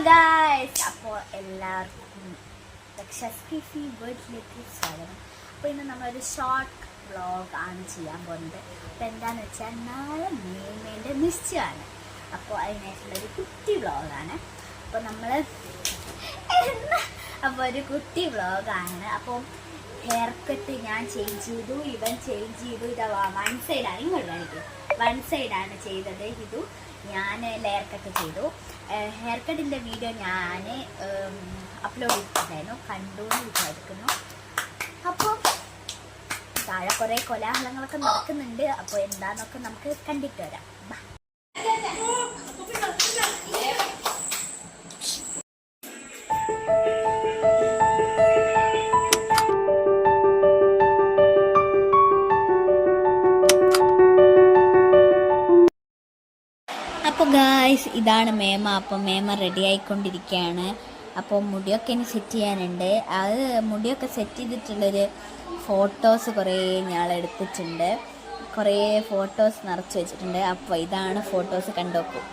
Guys, അപ്പോൾ എല്ലാവർക്കും വേൾഡിലേക്ക് സ്വാഗതം. അപ്പോൾ ഇന്ന് നമ്മളൊരു ഷോർട്ട് വ്ളോഗ് ആണ് ചെയ്യാൻ പോകുന്നത്. അപ്പോൾ എന്താണെന്ന് വെച്ചാൽ നാളെ മേമേൻ്റെ നിശ്ചയമാണ്. അപ്പോൾ അതിനായിട്ടുള്ളൊരു കുട്ടി വ്ളോഗാണ്. അപ്പോൾ ഒരു കുട്ടി വ്ളോഗാണ്. അപ്പോൾ ഹെയർ കട്ട് ഞാൻ ചേഞ്ച് ചെയ്തു, ഇവൻ ചേഞ്ച് ചെയ്തു. ഇത് വൺ സൈഡാണ്, ഇങ്ങോട്ട് കാണിക്കും. വൺ സൈഡാണ് ചെയ്തത്. ഇതു ഞാൻ ലെയർ കട്ട് ചെയ്തു. ഹെയർ കട്ടിൻ്റെ വീഡിയോ ഞാൻ അപ്ലോഡ് ചെയ്തിട്ടുണ്ടായിരുന്നു, കണ്ടു എന്ന് വിചാരിക്കുന്നു. അപ്പോൾ താഴെ കുറേ കോലാഹലങ്ങളൊക്കെ നടക്കുന്നുണ്ട്. അപ്പോൾ എന്താണെന്നൊക്കെ നമുക്ക് കണ്ടിട്ട് വരാം. അപ്പോൾ ഗായ്സ്, ഇതാണ് മേമ. അപ്പോൾ മേമ റെഡി ആയിക്കൊണ്ടിരിക്കുകയാണ്. അപ്പോൾ മുടിയൊക്കെ ഇനി സെറ്റ് ചെയ്യാനുണ്ട്. അത് മുടിയൊക്കെ സെറ്റ് ചെയ്തിട്ടുള്ളൊരു ഫോട്ടോസ് കുറേ ഞാൻ എടുത്തിട്ടുണ്ട്. കുറേ ഫോട്ടോസ് നിറച്ച് വെച്ചിട്ടുണ്ട്. അപ്പോൾ ഇതാണ് ഫോട്ടോസ്, കണ്ടോക്കൂ.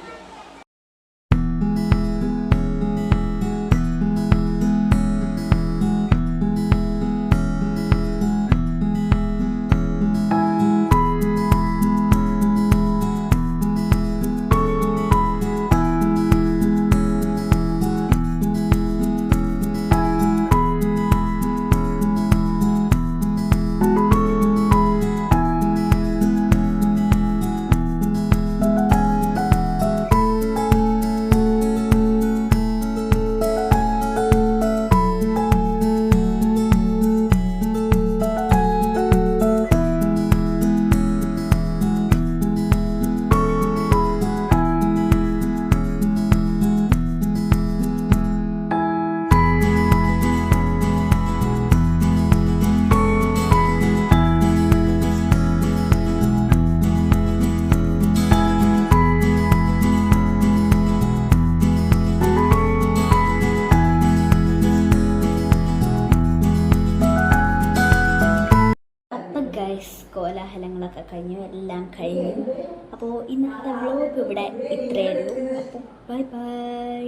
കോലാഹലങ്ങളൊക്കെ കഴിഞ്ഞു, എല്ലാം കഴിഞ്ഞു. അപ്പോൾ ഇന്നത്തെ വ്ളോഗ് ഇവിടെ ഇത്രയേ ഉള്ളൂ. അപ്പോൾ ബൈ ബൈ.